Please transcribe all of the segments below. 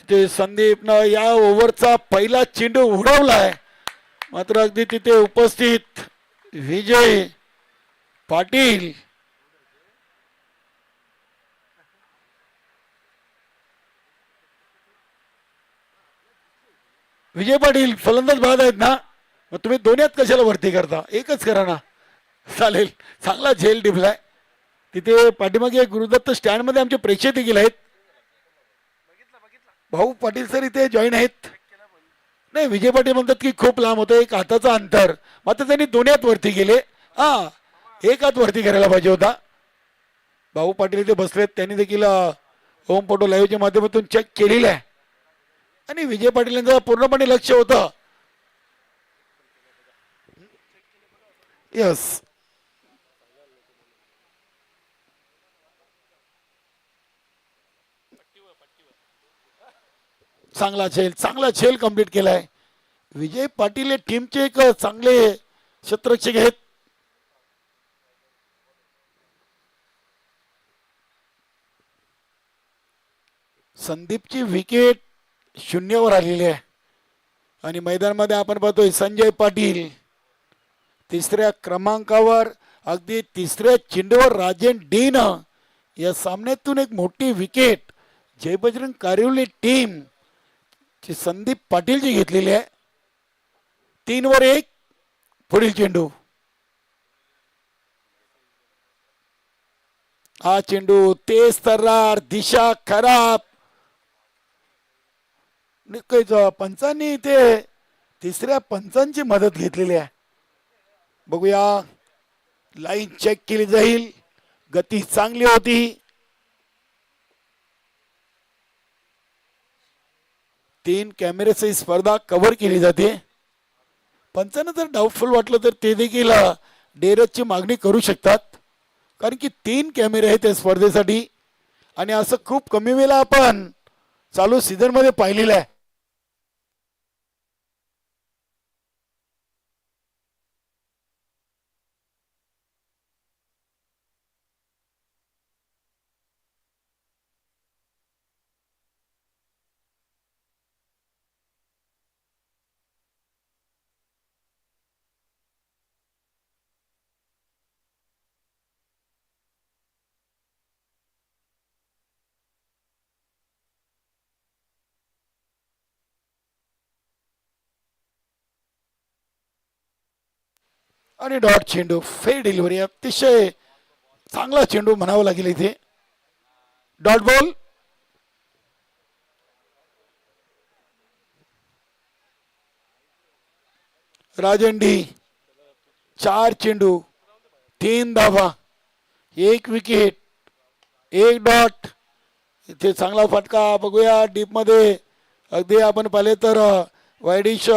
ते संदीपनं या ओव्हरचा पहिला चेंडू उडवलाय, मात्र अगदी तिथे उपस्थित विजय पाटील फलंदाज बाद आहेत ना, मग तुम्ही दोन्हीत कशाला वरती करता, एकच करा ना. चालेल, चांगला झेल टिपलाय तिथे पाठीमागे. गुरुदत्त स्टँड मध्ये आमचे प्रेक्षक देखील आहेत. भाऊ पाटील सर इथे जॉईन आहेत. नाही, विजय पाटील म्हणतात की खूप लांब होतं, एक हाताचं अंतर, मात्र त्यांनी दोन्ही हात वरती केले. हा, एक हात वरती करायला पाहिजे होता. भाऊ पाटील इथे बसलेत, त्यांनी देखील होम फोटो लाईव्हच्या माध्यमातून चेक केलेला आहे आणि विजय पाटील यांचं पूर्णपणे लक्ष होतं. यस, चांगला झेल कंप्लीट केलाय. विजय पाटील हे टीमचे एक चांगले क्षेत्ररक्षक आहेत. संदीपची विकेट शून्यावर आलेली आहे आणि मैदानामध्ये आपण पाहतोय संजय पाटील तिसऱ्या क्रमांकावर. अगदी तिसऱ्या चेंडूवर राजन डीन या सामन्यातून एक मोठी विकेट जय बजरंग कारिवली टीम ची संदीप पाटील जी घेतलेली आहे. 3-1 पुढील चेंडू. हा चेंडू तेज तर्रार, दिशा खराब. पंचांनी ते तिसऱ्या पंचांची मदत घेतलेली आहे. बघूया, लाईन चेक केली जाईल. गती चांगली होती. तीन कॅमेऱ्याची स्पर्धा कव्हर केली जाते. पंचांना जर डाऊटफुल वाटलं तर ते देखील डेरजची मागणी करू शकतात, कारण की 3 कॅमेरे आहेत त्या स्पर्धेसाठी आणि असं खूप कमी वेळेला आपण चालू सीझन मध्ये पाहिलेलं आहे. आणि डॉट चेंडू, फेर डिलिव्हरी, अतिशय चांगला चेंडू म्हणावं लागेल इथे. Dot ball. राजंडी 4 चेंडू 3 धावा 1 विकेट 1 डॉट. इथे चांगला फटका. बघूया डीप मध्ये, अगदी आपण पाहिले तर वायडिश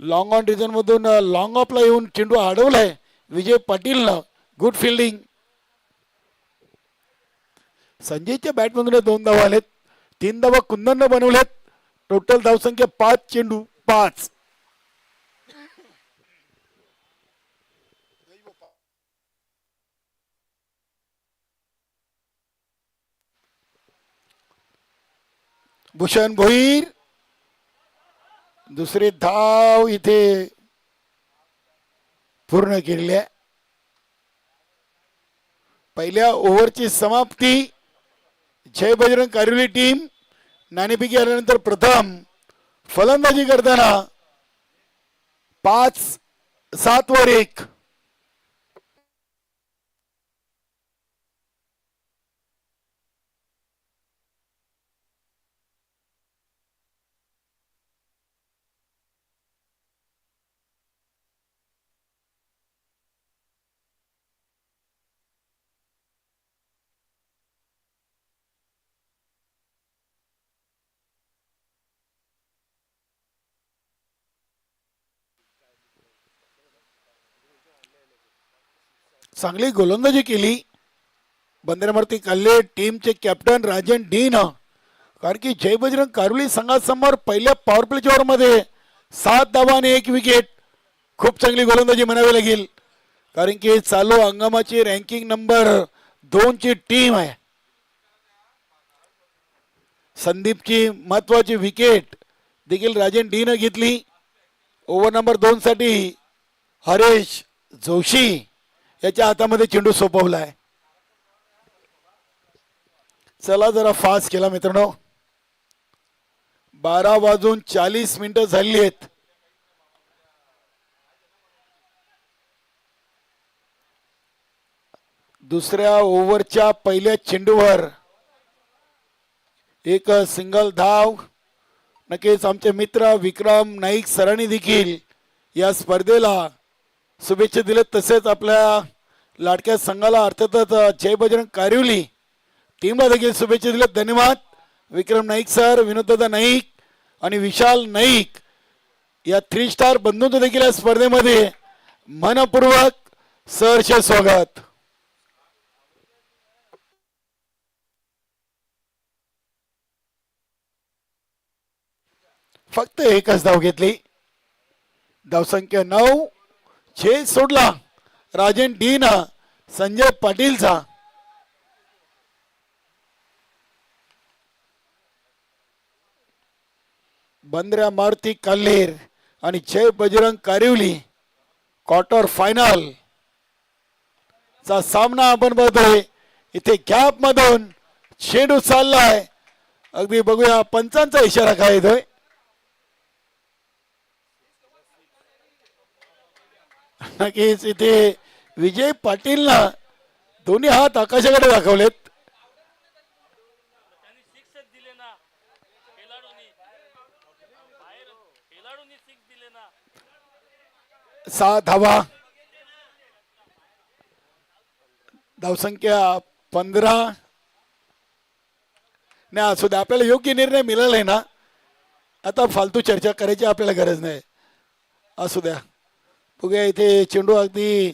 लॉंग ऑन रिजन मधून लॉंग ऑफला येऊन चेंडू अडवलाय विजय पाटीलनं. Good fielding. संजयच्या बॅटमधून 2 धावा आलेत, 3 धावा कुंदननं बनवल्यात. टोटल धावसंख्या 5 चेंडू 5. भूषण भोईर दुसरे धाव इथे पूर्ण केलेली आहे. पहिल्या ओव्हरची समाप्ती. जय बजरंग कारिवली टीम नाणेफेकी आल्यानंतर प्रथम फलंदाजी करताना 5-7 चांगली गोलंदाजी केली बंदरामर्ती कल्ले टीमचे कॅप्टन राजन डीन. कारण की जय बजरंग कारुली संघासमोर पहिल्या पॉवर प्लेच्या ओव्हर मध्ये 7 धावा आणि 1 विकेट. खूप चांगली गोलंदाजी म्हणावी लागेल, कारण की चालू हंगामाची रँकिंग नंबर 2 ची टीम आहे. संदीपची महत्वाची विकेट देखील राजन डी न घेतली. ओव्हर नंबर 2 साठी हरेश जोशी याच्या हातामध्ये चेंडू सोपवलाय. चला जरा फास्ट केला मित्रांनो. 12 वाजून 40 मिनिटं झाली आहेत. दुसऱ्या ओव्हरच्या पहिल्या चेंडूवर एक सिंगल धाव. नक्कीच आमचे मित्र विक्रम नाईक सरांनी देखील या स्पर्धेला शुभेच्छा दिल्यात. तसेच आपल्या लाडक्या संघाला अर्थातच जय बजरंग कारिवली टीमला देखील शुभेच्छा दिल्यात. धन्यवाद विक्रम नाईक सर, विनोददादा नाईक आणि विशाल नाईक या 3 स्टार बंधूंचं देखील या स्पर्धेमध्ये मनपूर्वक सहर्ष स्वागत. फक्त एकच धाव घेतली. धावसंख्या 9. छेद सोडला राजन डी ना संजय पाटीलचा. बंद्र्या मारुती काल्हेर आणि जय बजरंग कारिवली क्वार्टर फायनल चा सामना आपण बघतोय. इथे गॅप मधून चेंडू चाललाय. अगदी बघूया पंचांचा इशारा काय येतोय. नक्कीच इथे विजय पाटीलना दोन्ही हात आकाशाकडे दाखवलेत. सात धावा. धावसंख्या 15. नाही असू द्या, आपल्याला योग्य निर्णय मिळालाय ना. आता फालतू चर्चा करायची आपल्याला गरज नाही. असू द्या. बघूया इथे चेंडू अगदी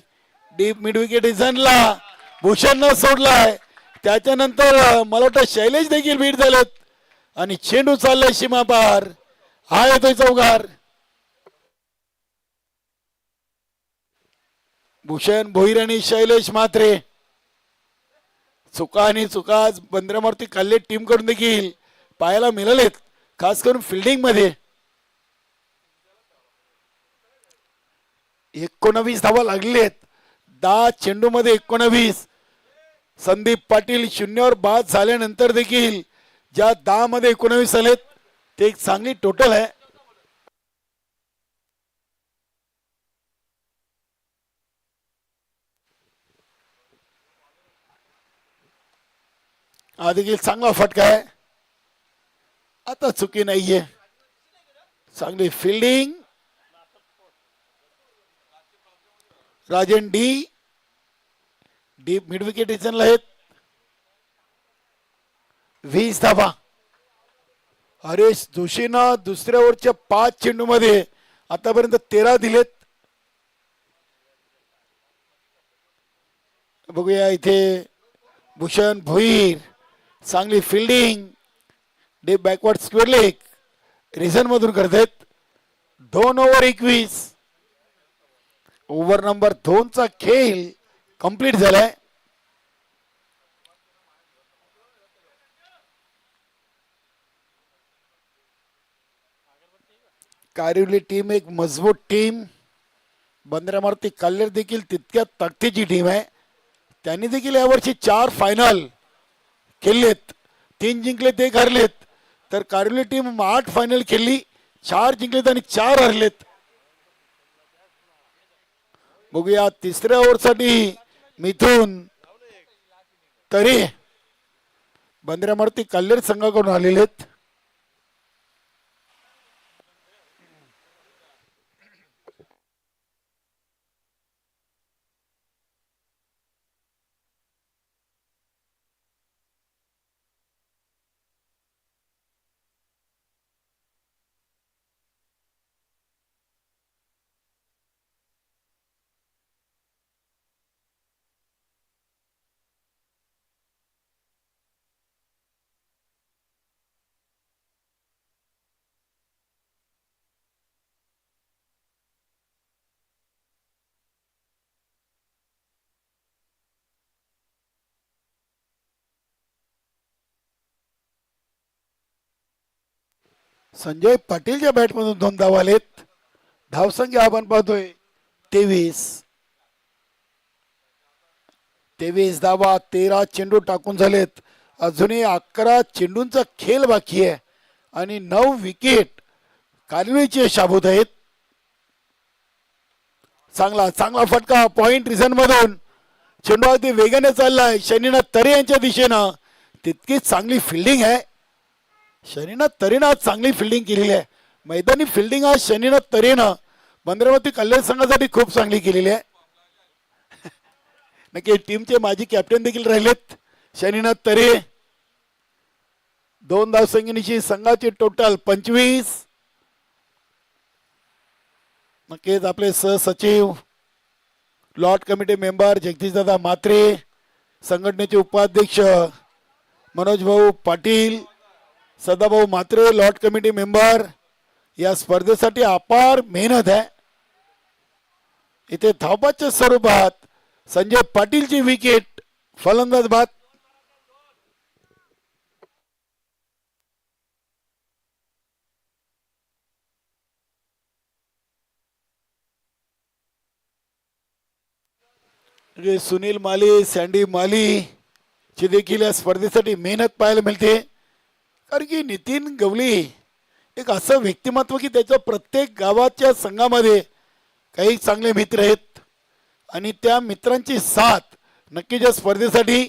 डीप मिड विकेट झनला. भूषण न सोडलाय. त्याच्यानंतर मला वाटतं शैलेश देखील बीट झालेत आणि चेंडू चाललाय सीमा पार. हा येतोय चौकार. भूषण भोईर आणि शैलेश मात्रे चुका आणि चुका बंद्रामारुती काल्हे टीम कडून देखील पाहायला मिळालेत, खास करून फिल्डिंग मध्ये. 19 धावा लागलेत. 10 चेंडू मध्ये 19. संदीप पाटील शून्यावर बाद झाल्यानंतर देखील ज्या 10 मध्ये 19 आलेत ते एक चांगली टोटल आहे. हा देखील चांगला फटका आहे. आता चुकी नाहीये. चांगली fielding. Rajan d deep mid wicket इचनला आहेत. 20 धावा. हरेश जोशीनं दुसऱ्या ओव्हरच्या 5 चेंडू मध्ये आतापर्यंत 13 दिलेत. बघूया इथे भूषण भोईर चांगली fielding. Deep backward square leg reason मधून करतात. 2 ओव्हर 21. ओव्हर नंबर 2 चा खेळ कंप्लीट झालाय. कारिवली टीम एक मजबूत टीम. बंद्रामारुती काल्हेर देखील तितक्या ताकदीची टीम आहे. त्यांनी देखील यावर्षी 4 फायनल खेळलेत. 3 जिंकलेत, 1 हरलेत. तर कारिवली टीम 8 फायनल खेळली, 4 जिंकलेत आणि 4 हरलेत. बघूया तिसऱ्या ओव्हरसाठी मिथून तरी बंद्रामारुती काल्हेर संघाकडून आलेले आहेत. संजय पाटीलच्या बॅटमधून 2 धावा आलेत. धावसंख्या आपण पाहतोय 23. 23 धावा, 13 चेंडू टाकून झालेत. अजूनही 11 चेंडूंचा खेळ बाकी आहे आणि 9 विकेट कालवेचे शाबूत आहेत. चांगला चांगला फटका पॉइंट रिझन मधून चेंडू अगदी वेगाने चाललाय शनीनाथ तरे यांच्या दिशेनं. तितकीच चांगली फिल्डिंग आहे. शनीनाथ तरेनं आज चांगली फिल्डिंग केलेली आहे. मैदानी फिल्डिंग आज शनीनाथ तरेनं बंदरावती कल्याण संघासाठी खूप चांगली केलेली आहे. नक्की टीमचे माजी कॅप्टन देखील राहिलेत शनीनाथ तरे. 2 धावसंख्येची संघाची टोटल 25. नक्कीच आपले सहसचिव लॉट कमिटी मेंबर जगदीशदादा म्हात्रे, संघटनेचे उपाध्यक्ष मनोज भाऊ Patil, Sadabhau Mhatre lot committee member. या स्पर्धेसाठी अपार मेहनत आहे. इथे धावपाच्या स्वरूपात संजय पाटीलची विकेट फलंदाज बाद. सुनील माली, सँडी माली ची देखील या स्पर्धेसाठी मेहनत पाहायला मिळते. कारण की नितीन गवली एक असं व्यक्तिमत्व की त्याच्या प्रत्येक गावाच्या संघामध्ये काही चांगले मित्र आहेत आणि त्या मित्रांची साथ नक्कीच या स्पर्धेसाठी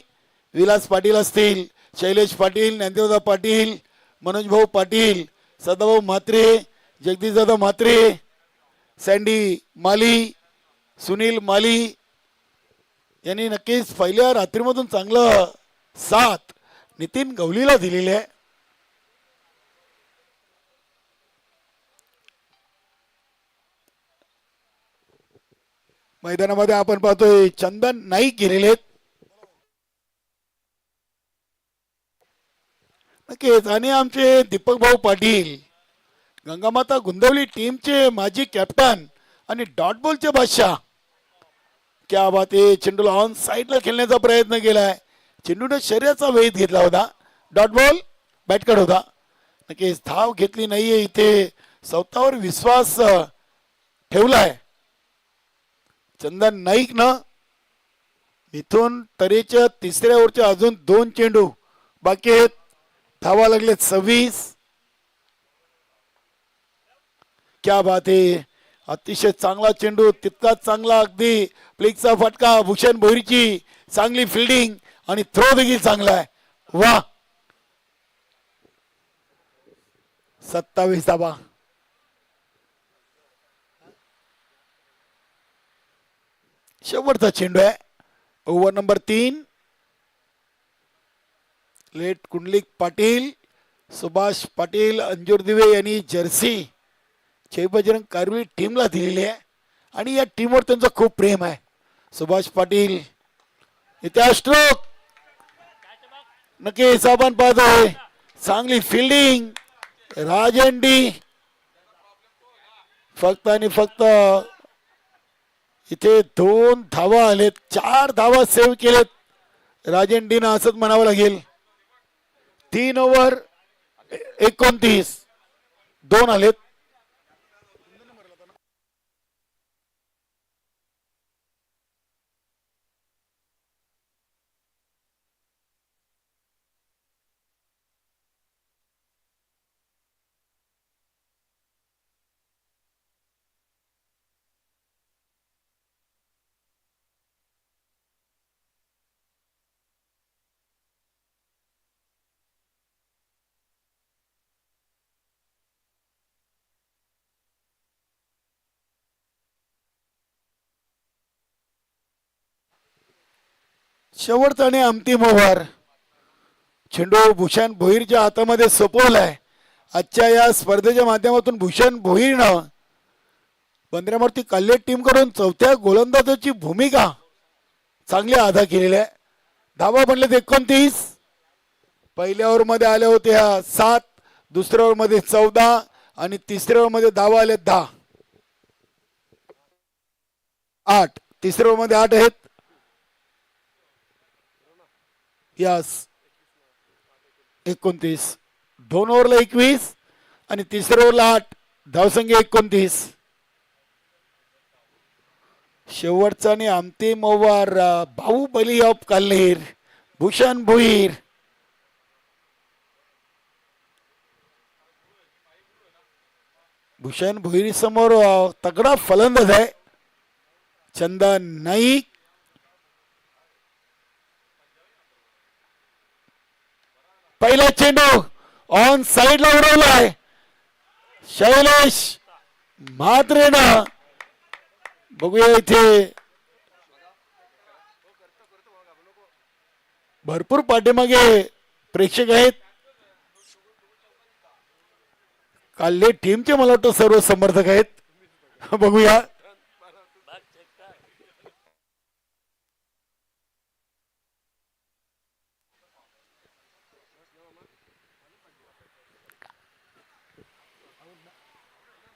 विलास पाटील असतील, शैलेश पाटील, ज्ञानदेवदा पाटील, मनोज भाऊ पाटील, सदाभाऊ म्हात्रे, जगदीशदादा म्हात्रे, सँडी माली, सुनील माली यांनी नक्कीच पहिल्या रात्रीमधून चांगलं साथ नितीन गवलीला दिलेली आहे. मैदानामध्ये आपण पाहतोय चंदन नाईक गेलेले आहेत. नक्कीच आणि आमचे दीपक भाऊ पाटील गंगामाता गुंदवली टीमचे माजी कॅप्टन आणि डॉट बॉलचे बादशाह. क्या बात आहे. चेंडूला ऑन साईडला खेळण्याचा प्रयत्न केलाय. चेंडूने शरीराचा वेध घेतला होता. डॉट बॉल बॅटकड होता. नक्कीच धाव घेतली नाहीये. इथे स्वतःवर विश्वास ठेवलाय चंदन नाईक न. इथून तरेच्या तिसऱ्या ओव्हरच्या अजून 2 चेंडू बाकी आहेत. धावा लागलेत 26. क्या बात आहे. अतिशय चांगला चेंडू, तितकाच चांगला अगदी प्लेगचा फटका. भूषण भोईरची चांगली फिल्डिंग आणि थ्रो देखील चांगला आहे. वा. 27 धावा. शेवटचा चेंडू आहे over number 3. Late Kundlik Patil, Subhash Patil, Anjur Dive यांनी जर्सी जय बजरंग कारवी टीमला दिलेली आहे आणि या टीमवर त्यांचं खूप प्रेम आहे. सुभाष पाटील इथे स्ट्रोक नक्कीच आपण पाहतोय. चांगली फिल्डिंग राजन डी. फक्त आणि फक्त इथे 2 धावा आलेत. 4 धावा सेव्ह केलेत राजन डी ना असंच म्हणावं लागेल. 3 ओव्हर 29 2 आलेत. शेवटचा आणि अंतिम ओव्हर. चेंडू भूषण भोईरच्या हातामध्ये सोपवलाय. आजच्या या स्पर्धेच्या माध्यमातून भूषण भोईरनं बंदरामूर्ती कल्लेट टीम कडून 4थ्या गोलंदाजाची भूमिका चांगली अदा केलेली आहे. धावा बनलेत 29. पहिल्या ओव्हर मध्ये आल्या होत्या 7, दुसऱ्या ओव्हर मध्ये 14 आणि तिसऱ्या ओव्हर मध्ये धावा आल्या 10. 8 तिसऱ्या ओव्हर मध्ये 8 आहेत. यस 29. 2 ओव्हरला 21 आणि तिसऱ्या ओव्हरला 8 धावसंख्या 29. शेवटचा आणि अंतिम ओव्हर बाहुबली ऑफ काल्हेर भूषण भोईर. भूषण भोईर समोर तगडा फलंदाज आहे चंदन नाईक. पहिला चेंडू ऑन साइडला उडवलाय शैलेश म्हात्रेनं. बघूया इथे भरपूर पाठीमागे प्रेक्षक आहेत. काल्हे टीमचे मला वाटतं सर्व समर्थक आहेत. बघूया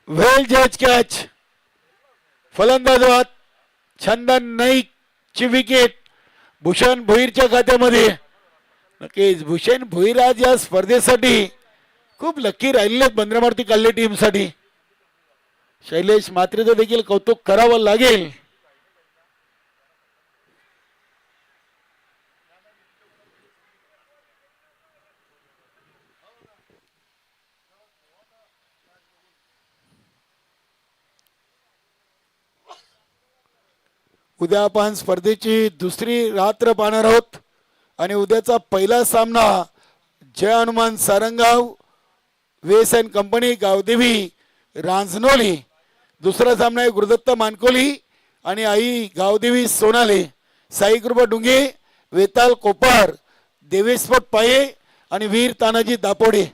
वेल जज कॅच. फलंदाज चंदन नाईक ची विकेट भूषण भोईरच्या खात्यामध्ये. नक्कीच भूषण भोईर आज या स्पर्धेसाठी खूप लकी राहिलेले बंद्रामारुती काल्हे टीम साठी. शैलेश म्हात्रेचं देखील कौतुक करावं लागेल. उद्या आपण स्पर्धेची दुसरी रात्र पाहणार आहोत आणि उद्याचा पहिला सामना जय हनुमान सारंगाव वेस अँड कंपनी गावदेवी रांजनोली. दुसरा सामना आहे गुरुदत्त मानकोली आणि आई गावदेवी सोनाले. साई कृपा डुंगे वेताल कोपार देवेश्वर पाये आणि वीर तानाजी दापोडे.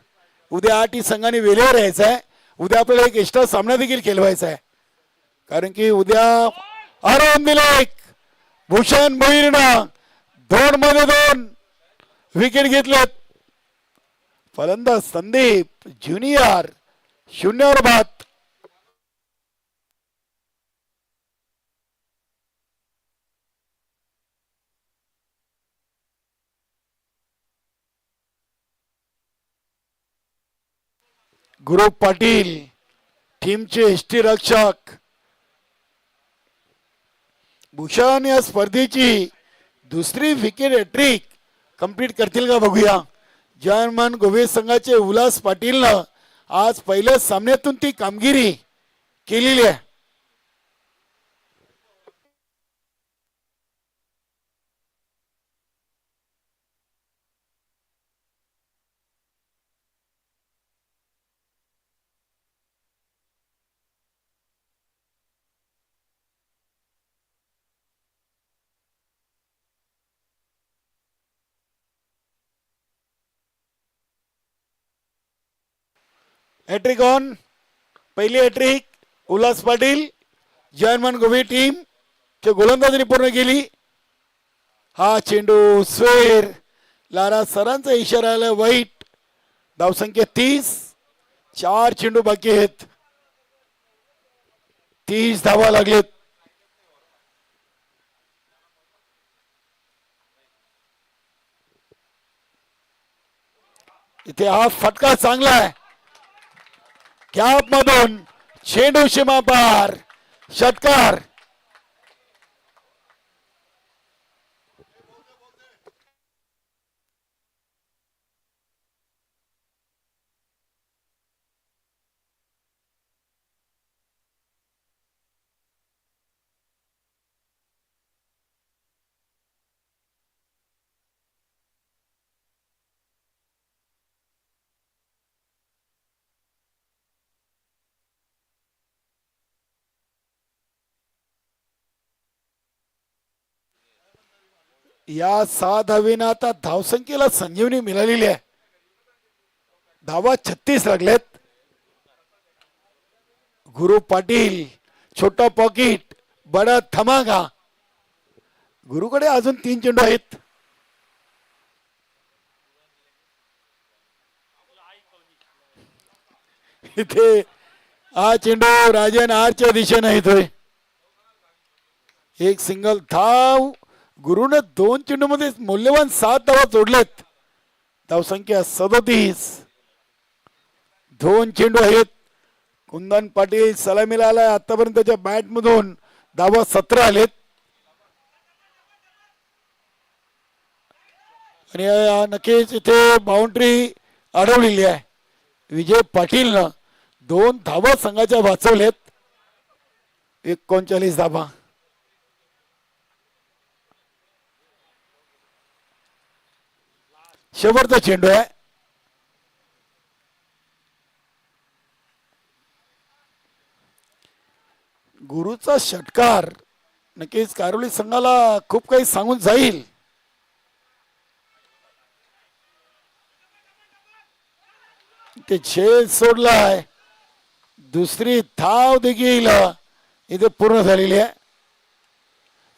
उद्या 8 संघाने वेळेवर यायचं आहे. उद्या आपल्याला एक एक्स्ट्रा सामना देखील खेळवायचा आहे कारण की उद्या आराम दिलाय भूषण भोईरनं 2 मध्ये 2 विकेट घेतलेत. फलंदाज संदीप ज्युनियर 0 बाद. गुरु पाटील टीमचे एसटी रक्षक. भूषण या स्पर्धेची दुसरी विकेट हॅट्रिक कंप्लीट करतील का बघूया. जर्मन गोवे संघाचे उल्हास पाटीलनं आज पहिल्या सामन्यातून ती कामगिरी केलेली आहे. Hat trick on. पहिली hat trick Ulhas Patil German Gove team च्या गोलंदाजीने पूर्ण केली. हा चेंडू स्वेर लारा सरांचा इशारा आला वाईट. धावसंख्या 30. 4 चेंडू बाकी आहेत. 30 धावा लागलेत. इथे हा फटका चांगला आहे. कॅप मधून चेंडू सीमा पार षटकार. या 6 धावेनं आता धावसंख्येला संजीवनी मिळालेली आहे. धावा 36 लागलेत. गुरु पाटील छोटा पॉकेट बडा धमाका. गुरुकडे अजून 3 चेंडू आहेत. इथे हा चेंडू राजन आरच्या दिशेने येतोय. एक सिंगल धाव. गुरुने 2 चेंडू मध्ये मौल्यवान 7 धावा जोडलेत. धावसंख्या 37. दोन चेंडू आहेत. कुंदन पाटील सलामीला आलाय. आतापर्यंत त्याच्या बॅट मधून धावा 17 आलेत आणि नक्कीच इथे बाउंड्री अडवलेली आहे. विजय पाटीलनं 2 धावा संघाच्या वाचवलेत. 39 धावा. शेवटचा चेंडू आहे. गुरुचा षटकार नक्कीच कारवली संघाला खूप काही सांगून जाईल. ते छेद सोडलाय. दुसरी धाव देखील इथे पूर्ण झालेली आहे.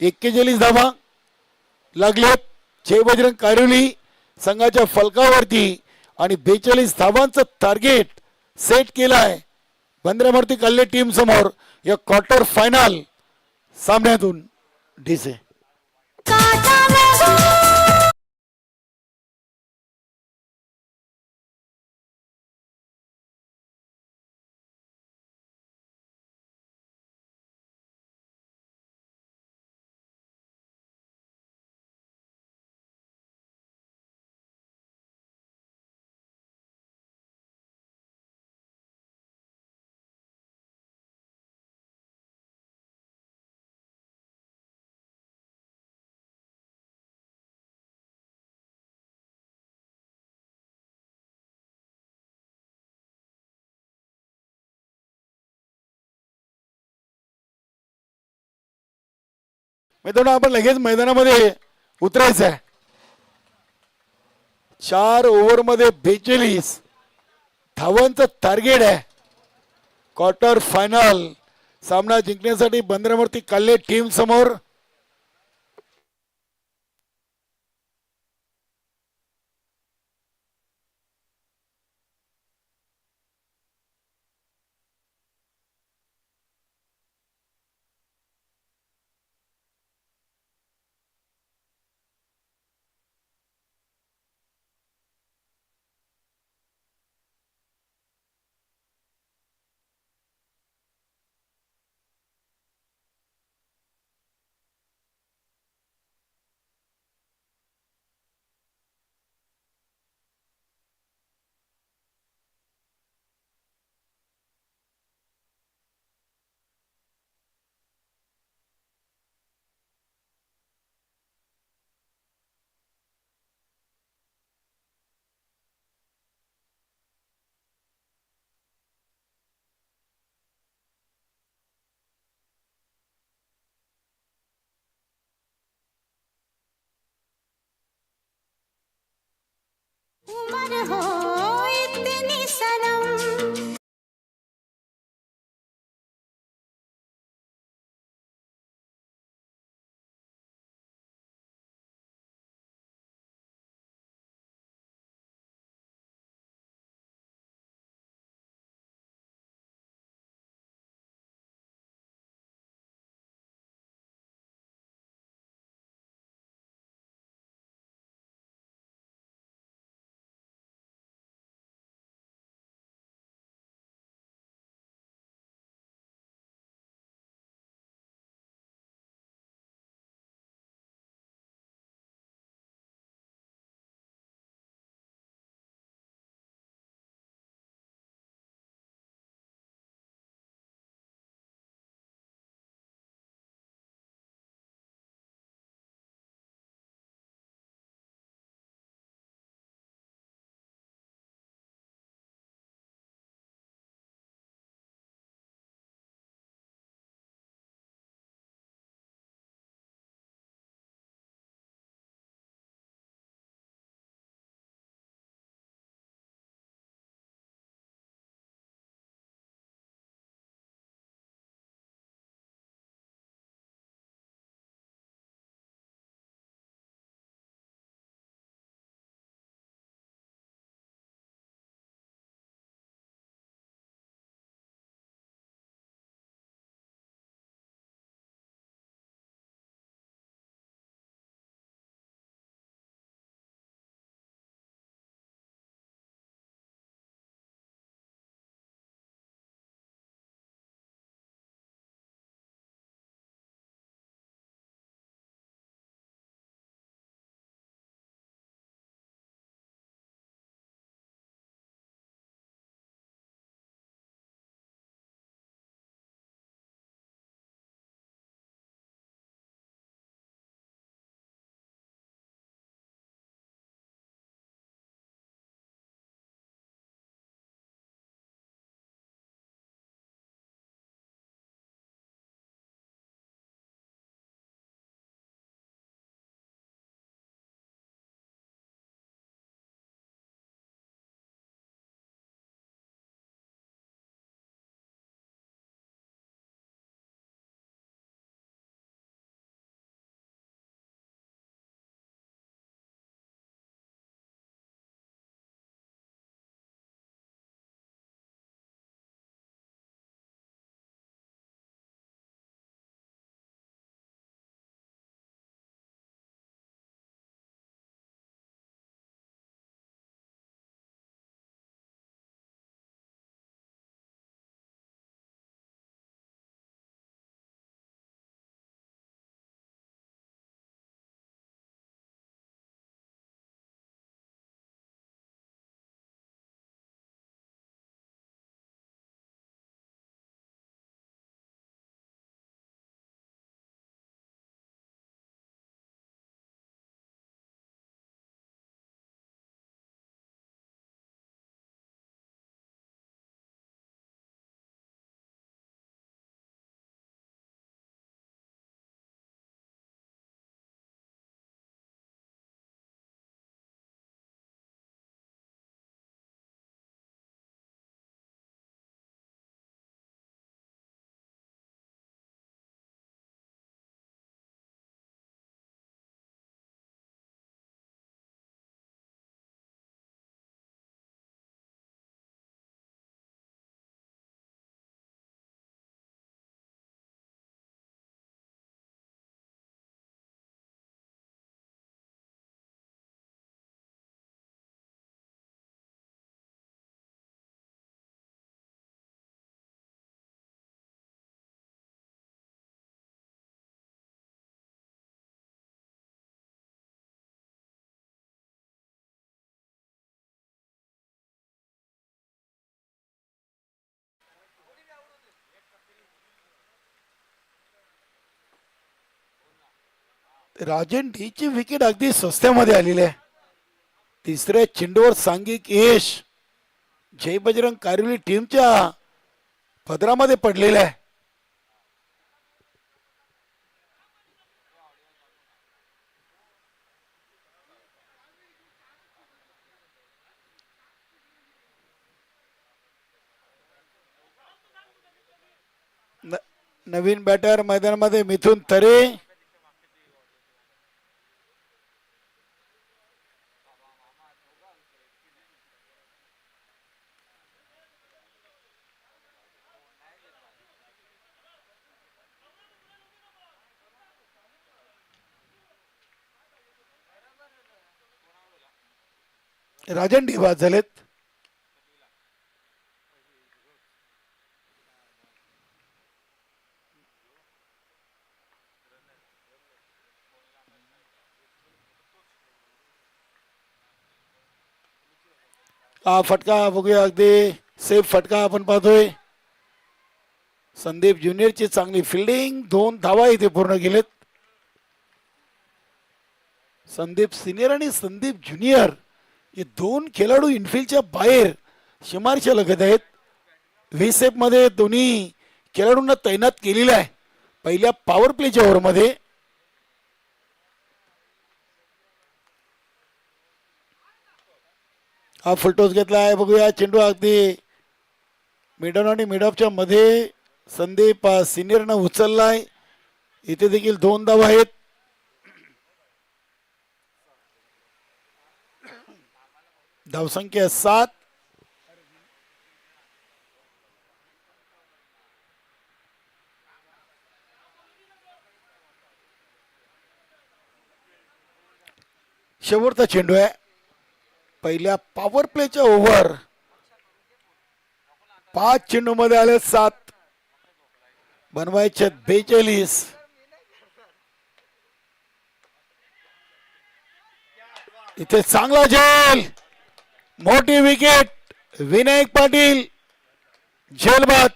41 धावा लागलेत. जय बजरंग कारवली संघाच्या फलकावरती आणि 42 धावांचं टार्गेट सेट केलाय बंद्रामूर्ती कल्ले टीम समोर या क्वार्टर फायनल सामन्यातून. डीसे मित्रांनो आपण लगेच मैदानामध्ये उतरायचं आहे. 4 ओव्हरमध्ये 42 धावांचं टार्गेट आहे. क्वार्टर फायनल सामना जिंकण्यासाठी बंद्रामूर्ती कल्ले टीम समोर. उमर हो इतनी सनम राजन डी ची विकेट अगदी स्वस्त्यामध्ये आलेली आहे. तिसऱ्या चेंडूवर सांघिक यश जय बजरंग कारिवली टीमच्या पदरामध्ये पडलेला आहे. नवीन बॅटर मैदानामध्ये मिथुन तरे. राजन डी बाद झालेत. हा फटका बघूया, अगदी सेफ फटका आपण पाहतोय. संदीप ज्युनियरची चांगली फिल्डिंग, 2 धावा इथे पूर्ण केलेत. संदीप सिनियर आणि संदीप ज्युनियर हे 2 खेळाडू इनफिल्डच्या बाहेर शिमारच्या लगत आहेत. व्हीसेप मध्ये दोन्ही खेळाडूंना तैनात केलेला आहे पहिल्या पॉवर प्लेच्या ओव्हरमध्ये. हा फुलटॉस घेतला आहे, बघूया. चेंडू अगदी मिडन आणि मिडऑफच्या मध्ये संदीप सिनियरनं उचललाय. इथे देखील 2 धावा आहेत. धावसंख्या 7. शेवटचा चेंडू आहे पहिल्या पॉवर प्लेच्या ओव्हर. 5 चेंडू मध्ये आले 7, बनवायचे 42. इथे चांगला झेल, मोठी विकेट. विनायक पाटील झेलबाद.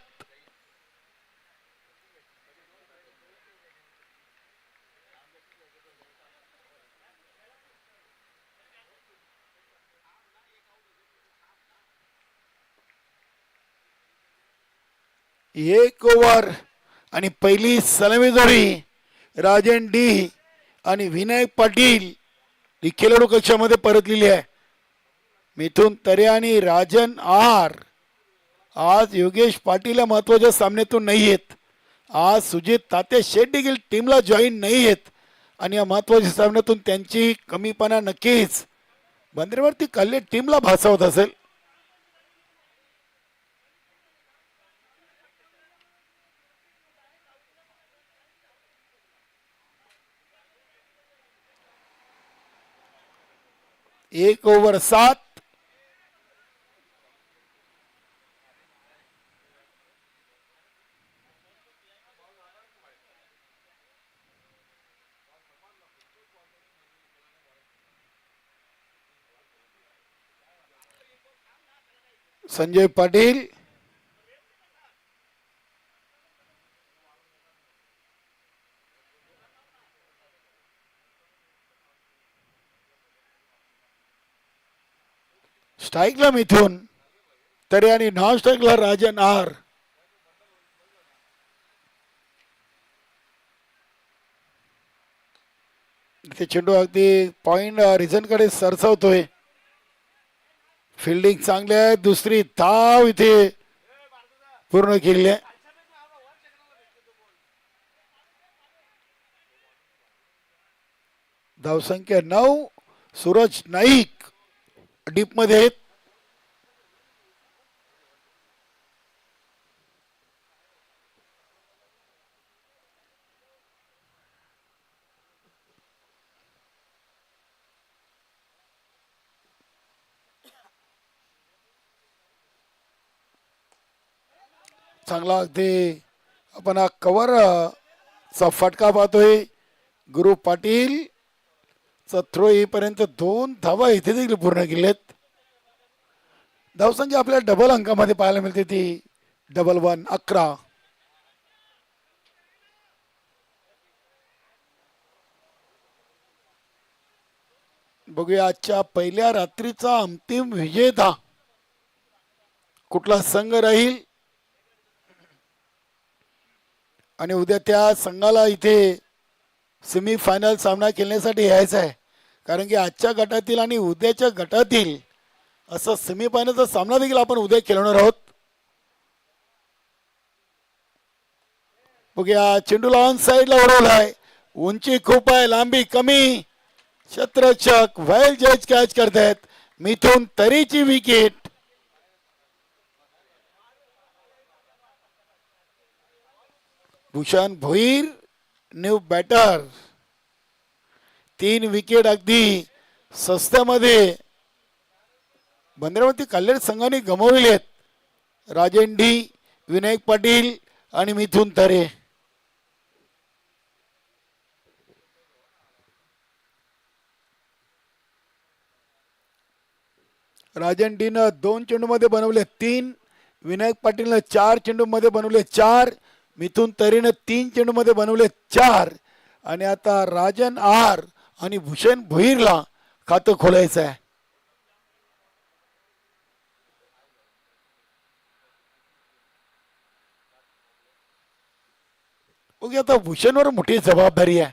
एक ओव्हर आणि पहिली सलामी जोडी राजन डी आणि विनायक पाटील ही खेळाडू कक्षामध्ये परतलेली आहे. मिथुन तरे आणि राजन आर आज योगेश पाटील या महत्वाच्या सामन्यातून नाही आहेत. आज सुजित तात्या शेठ देखील टीमला जॉईन नाही आहेत आणि या महत्वाच्या सामन्यातून त्यांची कमीपणा नक्कीच बंदरेवरती कल्ले टीमला भासावत असेल. एक ओव्हर 7. संजय पाटील स्ट्राईकला मिथून तरी आणि नॉन स्ट्राईकला राजन आर. इथे चेंडू अगदी पॉइंट रिझन कडे सरसावतोय. फिल्डिंग चांगली आहे. दुसरी धाव इथे पूर्ण केली आहे. धावसंख्या 9. सूरज नाईक डीप मध्ये आहेत. चांगला अगदी आपण हा कव्हर चा फटका पाहतोय. गुरु पाटील चा थ्रो येईपर्यंत 2 धावा इथे देखील पूर्ण केलेत. धावसंख्या आपल्या डबल अंकामध्ये पाहायला मिळते ती 11 11. बघूया आजच्या पहिल्या रात्रीचा अंतिम विजेता कुठला संघ राहील आणि उद्या त्या संघाला इथे सेमी फायनल सामना खेळण्यासाठी यायचा आहे. कारण की आजच्या गटातील आणि उद्याच्या गटातील असा सेमी फायनलचा सामना देखील आपण उद्या खेळणार आहोत. बघूया चेंडूला ऑन साईडला उडवलाय, उंची खूप आहे, लांबी कमी, क्षेत्ररक्षक वेल जज कॅच करतायत. मिथून तरीची wicket. Bhushan Bhoir new batter. 3 wicket अगदी सस्त्यामध्ये बंदरावती कल्याण संघाने गमावलेले आहेत. राजन डी, विनायक पाटील आणि मिथून तरे. राजन डीनं 2 चेंडूमध्ये बनवले 3, विनायक पाटीलनं 4 चेंडूमध्ये बनवले 4, मिथून तरीनं 3 चेंडूमध्ये बनवले 4 आणि आता राजन आर आणि भूषण भोईरला खातं खोलायचं आहे. ओके, आता भूषणवर मोठी जबाबदारी आहे.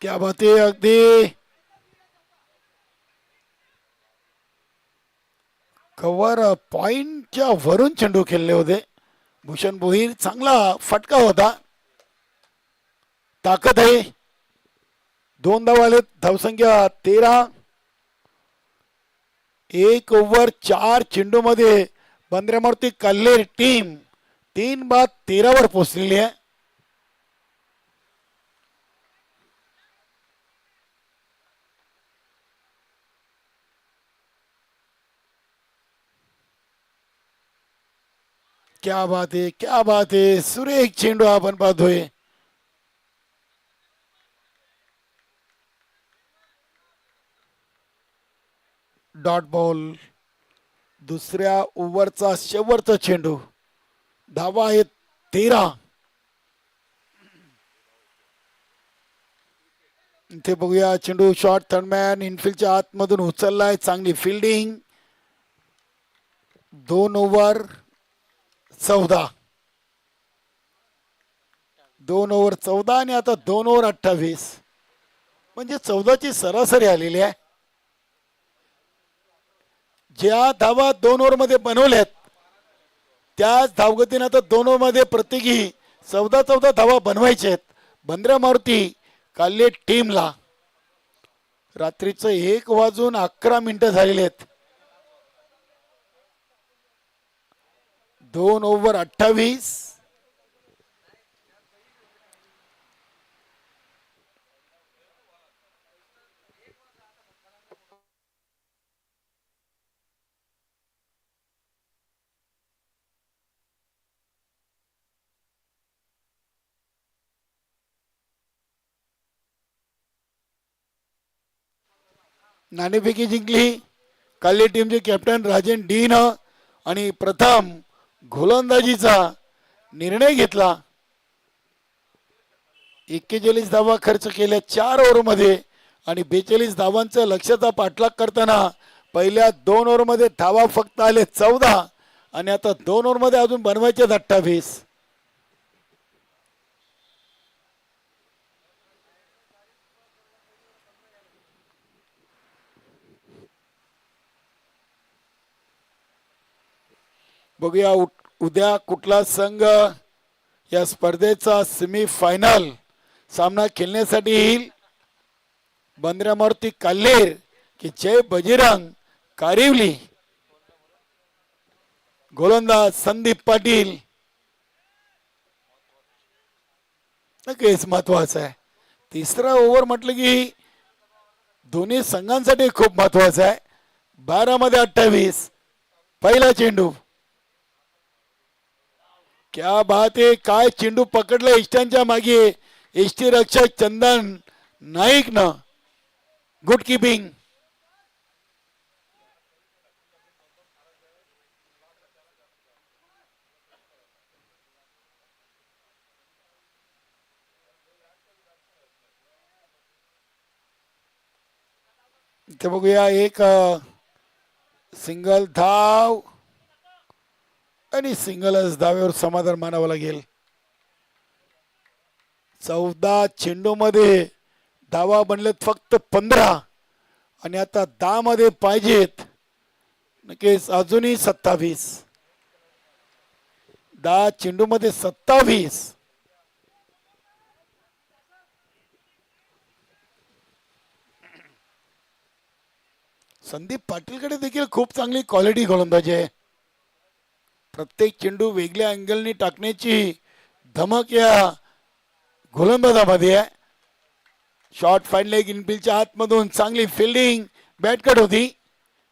क्या बात आहे. अगदी कव्हर पॉइंटच्या वरून चेंडू खेळले होते. भूषण भोईर चांगला फटका होता. ताकद आहे. 2 धावा आलेत. धावसंख्या 13. 1 ओव्हर 4 चेंडूमध्ये बंदरामारुती कल्लेर टीम 3 बाद 13 वर पोहोचलेली आहे. क्या बात आहे, क्या बात आहे. सुरेख चेंडू आपण पाहतोय. Dot ball. दुसऱ्या ओव्हरचा शेवटचा चेंडू. धावा आहेत 13. इथे बघूया चेंडू शॉर्ट थर्डमॅन इनफिल्डच्या आतमधून उचललाय. चांगली फिल्डिंग. 2 ओव्हर 14. 2 ओव्हर 14 आणि आता 2 ओव्हर 28 म्हणजे 14ची सरासरी आलेली आहे. ज्या धावा 2 ओव्हर मध्ये बनवल्यात त्याच धावगतीने आता 2 ओव्हर मध्ये प्रत्येकी 14 धावा बनवायचे आहेत. बंदरा मारुती काल्ले टीमला. रात्रीचं 1:11 झालेले आहेत. 2 ओव्हर 28. नाणेफेकी जिंकली काल्ले टीमचे कॅप्टन राजन डी न आणि प्रथम गोलंदाजीचा निर्णय घेतला. 41 धावा खर्च केल्या 4 ओव्हरमध्ये आणि 42 धावांचा लक्ष्याचा पाठलाग करताना पहिल्या 2 ओव्हरमध्ये धावा फक्त आले 14 आणि आता 2 ओव्हरमध्ये अजून बनवायचे 28. बघूया उद्या कुठला संघ या स्पर्धेचा सेमी फायनल सामना खेळण्यासाठी येईल. बंदरा मारुती कल्लेर की जय बजरंग कारिवली. गोलंदाज संदीप पाटील. नक्कीच महत्वाचं आहे. तिसरा ओव्हर म्हटलं की दोन्ही संघांसाठी खूप महत्वाचं आहे. 12 मध्ये 28. पहिला चेंडू. क्या बात आहे. काय चेंडू पकडला इष्टांच्या मागे. एष्टी रक्षक चंदन नाईक न गुड किपिंग. इथे बघूया एक सिंगल धाव आणि सिंगलच धावेवर समाधान मानावं लागेल. 14 चेंडूमध्ये धावा बनलेत फक्त 15 आणि आता 10 मध्ये पाहिजेत नक्कीच अजूनही 27. 10 चेंडूमध्ये 27. संदीप पाटीलकडे देखील खूप चांगली क्वालिटी गोलंदाजी आहे. प्रत्येक चेंडू वेगळ्या अँगलनी टाकण्याची धमक या गोलंदाजामध्ये आहे. शॉर्ट फाईन लेग इनफिल्डच्या आतमधून चांगली फिल्डिंग बॅटकट होती.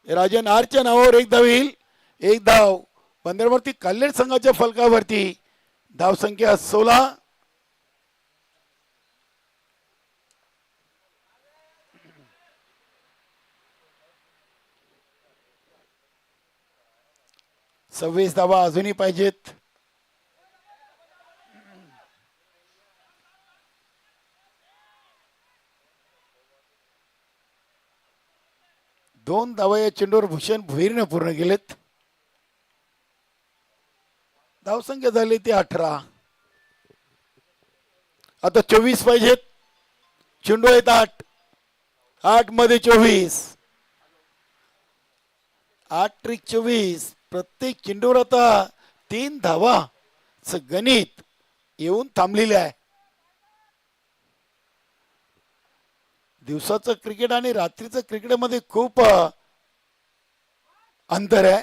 राजन आरच्या नावावर एक धाव येईल. एक धाव बंदरवरती कल्याण संघाच्या फलकावरती. धाव संख्या 16. सव्वीस धावा अजूनही पाहिजेत. दोन धावा या चेंडूवर भूषण भुईरने पूर्ण केलेत. धावसंख्या झाली ती 18. आता 24 पाहिजेत. चेंडू आहेत 8. 8 मध्ये 24. 8 ट्रिक 24. प्रत्येक चेंडूवर आता 3 धावा गणित येऊन थांबलेले आहे. दिवसाचं क्रिकेट आणि रात्रीचं क्रिकेटमध्ये खूप अंतर आहे.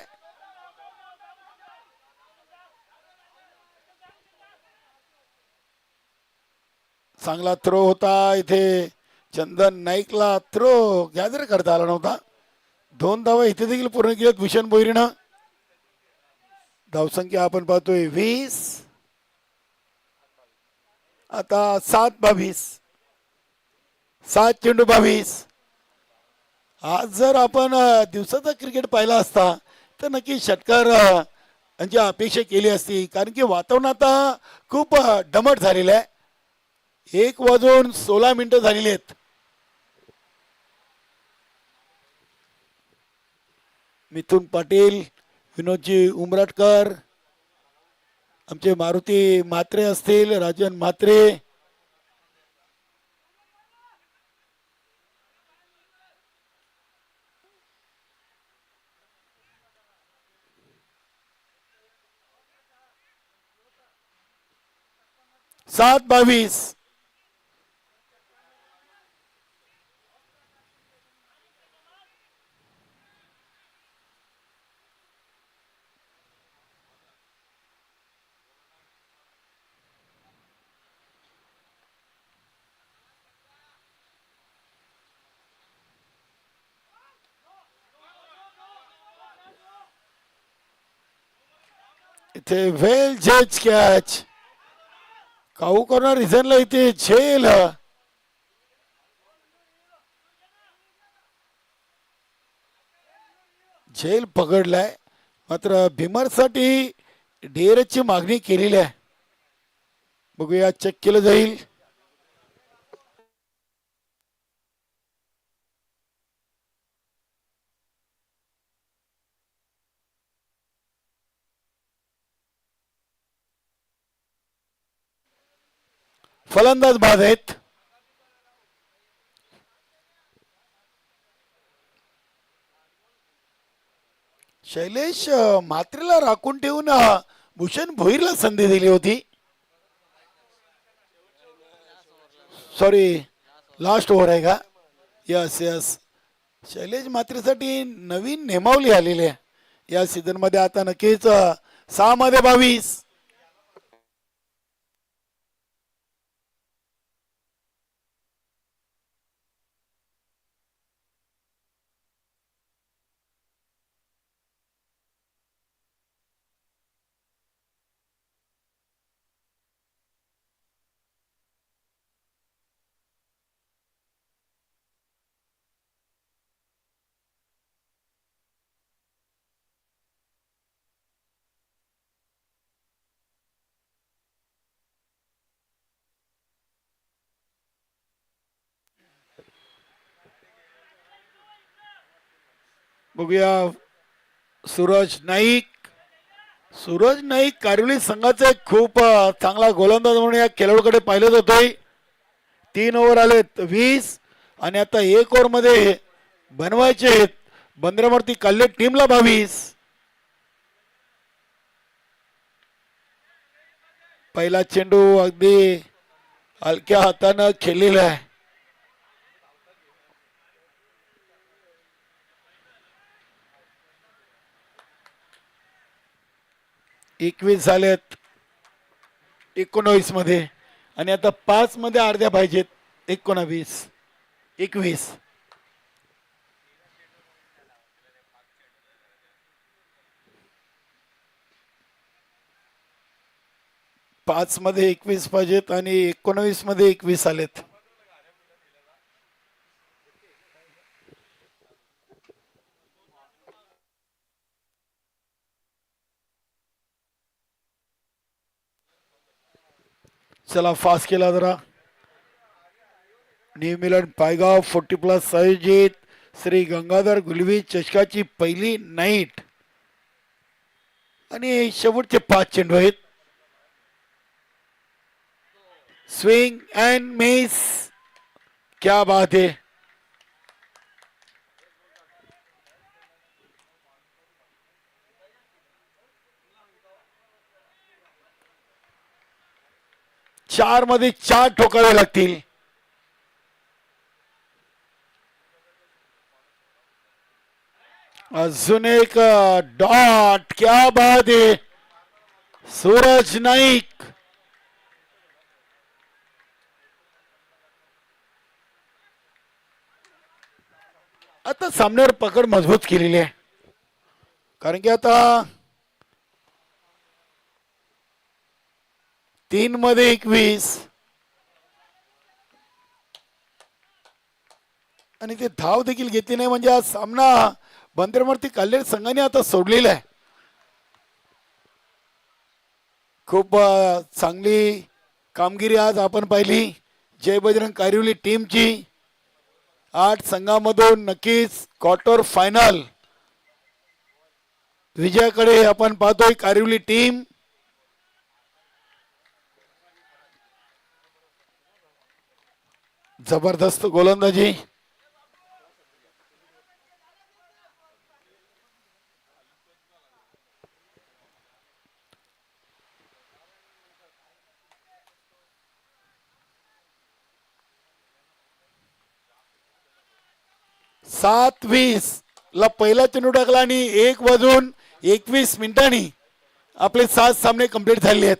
चांगला थ्रो होता इथे. चंदन नाईकला थ्रो गॅदर करता आला नव्हता. 2 धावा इथे देखील पूर्ण केल्यात भूषण भोईरनं. धावसंख्या आपण पाहतोय 20. आता 7-22. 7 चेंडू 22. आज जर आपण दिवसाचा क्रिकेट पाहिला असता तर नक्की षटकार यांची अपेक्षा केली असती. कारण की वातावरण आता खूप दमट झालेलं आहे. 1:16 झालेली आहेत. मिथुन पाटील, विनोदजी उमराटकर, आमचे मारुती म्हात्रे असतील, राजन म्हात्रे, सात 22. इथे वेल जज कॅच. काऊ कॉर्नर रिझनला इथे झेल. झेल पकडलाय. मात्र भीमरसाठी डेअरची मागणी केलेली आहे. बघूया चेक केलं जाईल. फलंदाज बाद आहेत. शैलेश म्हात्रेला राखून ठेवून भूषण भोईरला संधी दिली होती. सॉरी, लास्ट ओव्हर आहे का? Yes yes. शैलेश म्हात्रेसाठी नवीन नेमावली आलेली आहे या सीझन मध्ये. आता नक्कीच 6 मध्ये 22. बघूया सूरज नाईक. सूरज नाईक कारिवली संघाचा एक खूप चांगला गोलंदाज म्हणून या खेळाडूकडे पाहिलं जातोय. 3 ओव्हर आलेत 20 आणि आता 1 ओव्हर मध्ये बनवायचे आहेत बंदरावरती कल्ले टीमला 22. पहिला चेंडू अगदी हलक्या हातानं खेळलेला आहे. 21 झालेत 19 मध्ये आणि आता 5 मध्ये अर्ध्या पाहिजेत. 19 21 5 मध्ये 21 पाहिजेत आणि 19 मध्ये 21 आलेत. चला फास्ट केला जरा. न्यू मिलन पायगाव 40+ आयोजित श्री गंगाधर गुलवी चषकाची पहिली नाईट आणि शेवटचे 5 चेंडू आहेत. Swing and miss. क्या बात है. चार मध्ये 4 ठोकावे लागतील. अजून एक डॉट. क्या बात है. सूरज नाईक. आता सामन्यावर पकड मजबूत केलेली आहे कारण की आता 3 मध्ये 21 आणि ते धाव देखील घेतली नाही म्हणजे हा सामना बंदरवरती कल्याण संघाने आता सोडलेला आहे. खूप चांगली कामगिरी आज आपण पाहिली जय बजरंग कारिवली टीमची. 8 संघामधून नक्कीच क्वार्टर फायनल विजयाकडे आपण पाहतोय कारिवली टीम. जबरदस्त गोलंदाजी. सात 20 ला पहिला चेंडू टाकला आणि 1 वाजून 21 मिनिटांनी आपले 7 सामने कंप्लीट झाले आहेत.